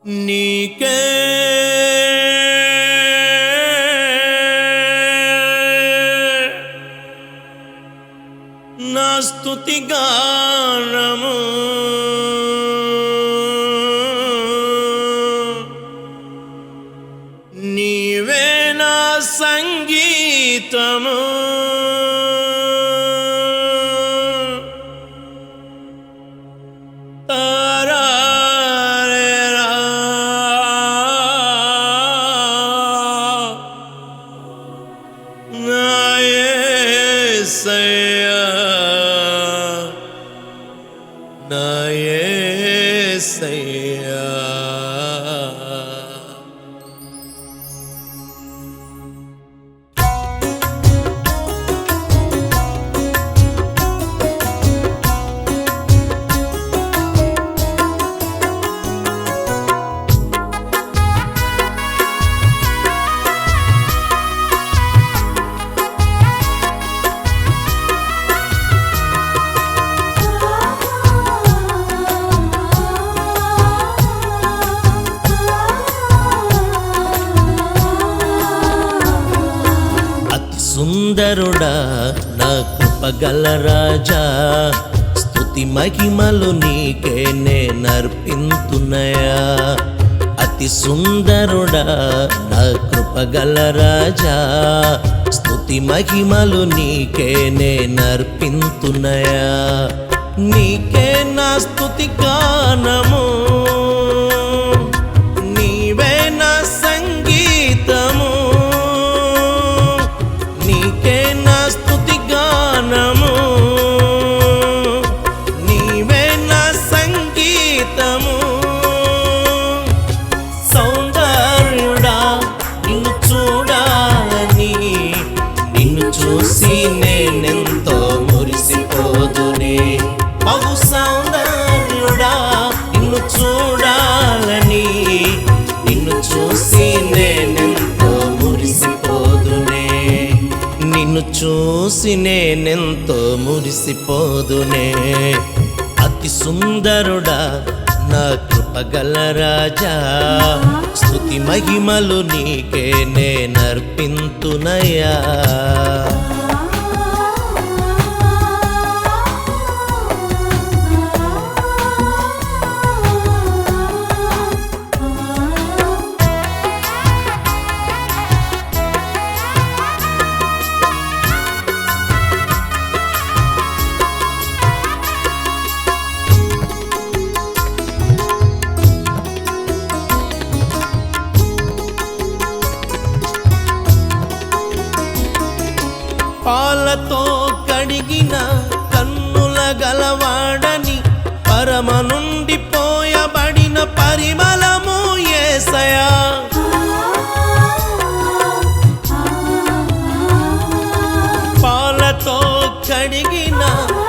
నీకే నా స్తుతి గానము నీవే నా సంగీతము నా యేసయ్యా సుందరుడా నా కృపగల రాజా స్తుతి మహిమలు నీకే నేనర్పింతునయా అతి సుందరుడా నా కృపగల రాజా స్తుతి మహిమలు నీకే నేనర్పింతునయా నీకే నా స్తుతి గానము నీవే నా సంగీతము నీకే నా స్తుతి గానము నీవే నా సంగీతము సౌందర్యుడా నిన్ను చూడాలని నిన్ను చూసి నేనెంతో మురిసిపోదునే బహు సౌందర్యుడా నిన్ను చూడాలని నిన్ను చూసి నేనెంతో మురిసిపోదునే నిన్ను చూసి నేనెంతో మురిసిపోదునే అతి సుందరుడా నా కృపగల రాజా స్తుతి మహిమలు నీకే నేనర్పింతునయా పాలతో కడిగిన కన్నుల గలవాడని పరమ నుండి పోయబడిన పరిమళము యేసయ్యా పాలతో కడిగిన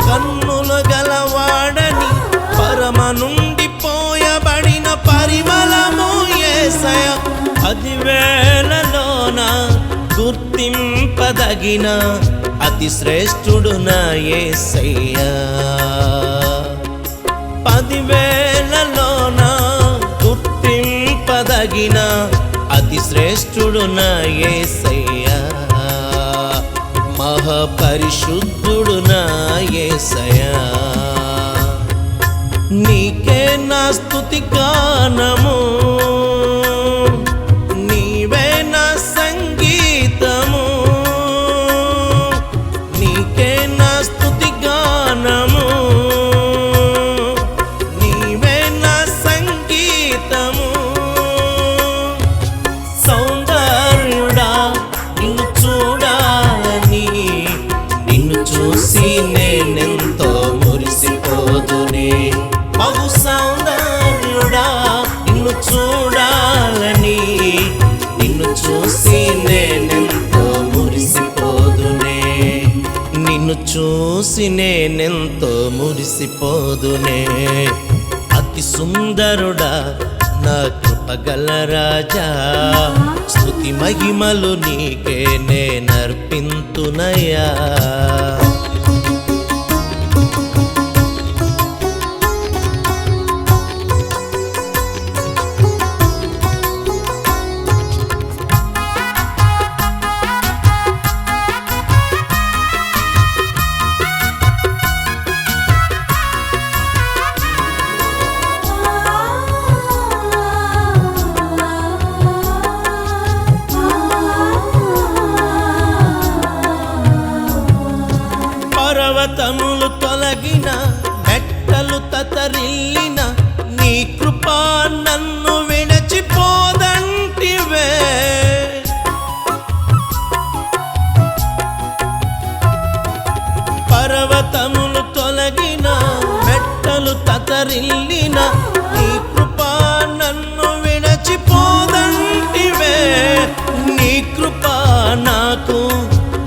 కన్నుల గలవాడని పరమ నుండి పోయబడిన పరిమళము యేసయ్యా 10,000లోన గుర్తింపదగిన అతి శ్రేష్ఠుడు నా యేసయ్యా 10,000లోన గుర్తింపదగిన అతి శ్రేష్ఠుడు నా యేసయ్యా మహాపరిశుద్ధుడు నా యేసయ్యా నీకే నా స్తుతి గానము నీవే నా సంగీతము నీకే నా స్తుతి గానము నీవే నా సంగీతము సౌందర్యుడా నిన్ను చూడాలని నిన్ను చూసి నేనెంతో మురిసిపోదునే బహు సౌందర్యుడా నిన్ను చూడాలని నిన్ను చూసి నేనెంతో మురిసిపోదునే నిన్ను చూసి నేనెంతో మురిసిపోదునే అతి సుందరుడా నా కృపగల రాజా స్తుతి మహిమలు నీకే నేనర్పింతునయా నన్ను విడచిపోదంటివే. పర్వతములు తొలగిన మెట్టలు తతరిల్లిన నీ కృప నన్ను విడచిపోదంటివే. నీ కృప నాకు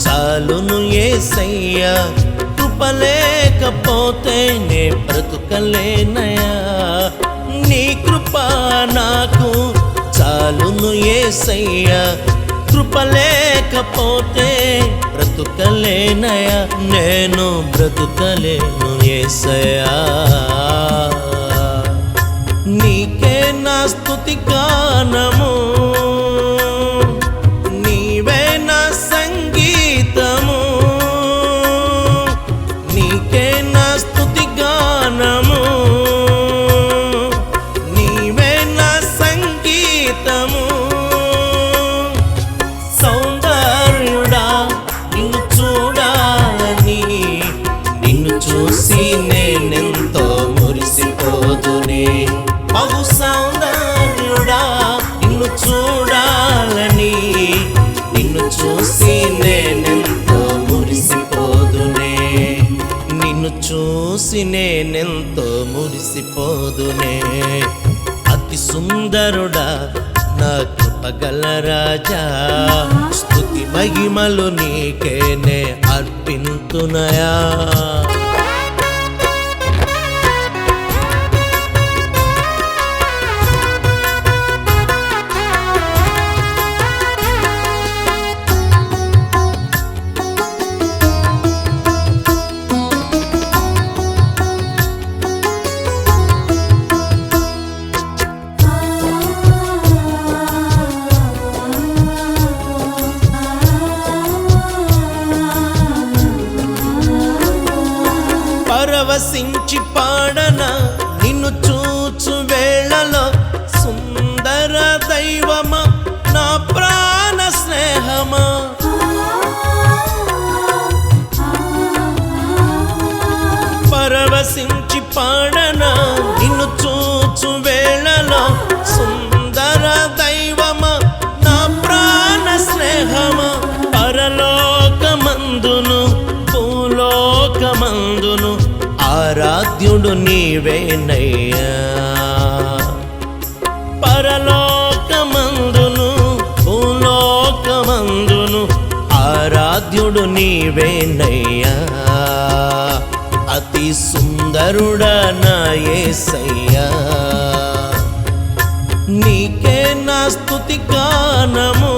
చాలును యేసయ్యా, కృప లేకపోతే నే బ్రతుకలేనయా. నీ కృప నాకు చాలును యేసయ్యా, కృప లేకపోతే బ్రతుకలేనయా. నేను బ్రతుకలేను యేసయ్యా. నీకే నా స్తుతి గానము, నీవే నా సంగీతము. నీకే నా స్తుతి గానము, నీవే నా సంగీతము. సౌందర్యుడా నిన్ను చూడాలని, నిన్ను చూసి నేనెంతో మురిసిపోదునే. బహు సౌందర్యుడా నిన్ను చూడాలని, నిన్ను చూసి నేనెంతో మురిసిపోదునే. నిన్ను చూసి నేనెంతో మురిసిపోదునే. అతి సుందరుడా నా కృపగల రాజా, స్తుతి మహిమలు నీకేనే అర్పింతునయా. పరవశించి పాడన నిన్ను చూచు వేళలో, సుందర దైవమా నా ప్రాణ స్నేహమా. పరవశించి పాడన నిన్ను చూచు వేళలో, సుందర దైవమా నా ప్రాణ స్నేహమా. పరలోకమందును భూలోకమందును ఆరాధ్యుడు నీవేనయ్యా. పరలోకమందును భూలోకమందును ఆరాధ్యుడు నీవేనయ్యా. అతి సుందరుడా నా యేసయ్యా. నీకే నా స్తుతి గానము,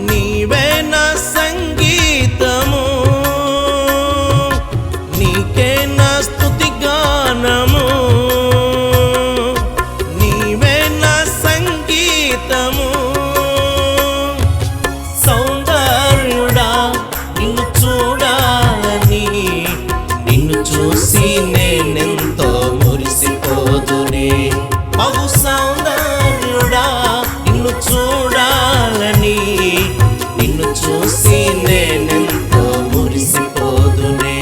నీవే నా సంగీతము. నీకే నా స్తుతి గానము, నీవే నా సంగీతము. సౌందర్యుడా నిన్ను చూడాలని, నిన్ను చూసి నేనెంతో మురిసిపోదునే. బహు సౌందర్యుడా నిన్ను చూడాలని, నిన్ను చూసి నేనెంతో మురిసిపోదునే.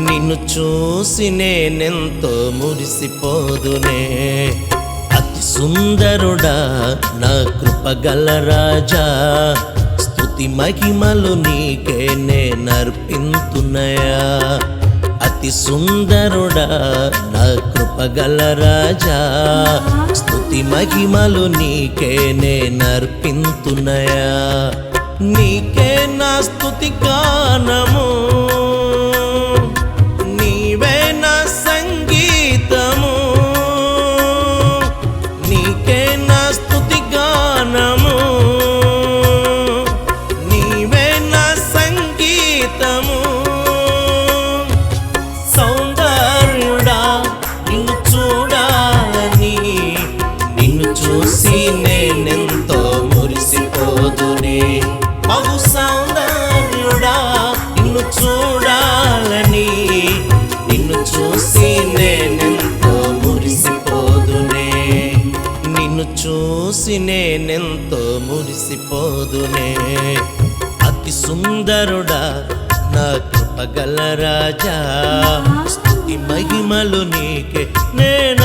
నిన్ను చూసి నేనెంతో మురిసిపోదునే. అతి సుందరుడా నా కృపగల రాజా, స్తుతి మహిమలు నీకే నేనర్పింతునయా. అతి సుందరుడా నా కృపగల రాజా, స్తుతి మహిమలు నీకే నేనర్పింతునయా. నీకే నా స్తుతి గానము, నీవే నా సంగీతము. నీకే నా స్తుతి గానము, నీవే నా సంగీతము. సౌందర్యుడా నిన్ను చూడాలని, నిన్ను చూసి నేనెంతో మురిసిపోదునే. బహు సౌందర్యుడా నిన్ను చూడాలని, నిన్ను చూసి నేనెంతో మురిసిపోదునే. నిన్ను చూసి నేనెంతో మురిసిపోదునే. అతి సుందరుడా నా కృపగల రాజా, స్తుతి స్తుతి మహిమలు నీకే, నేను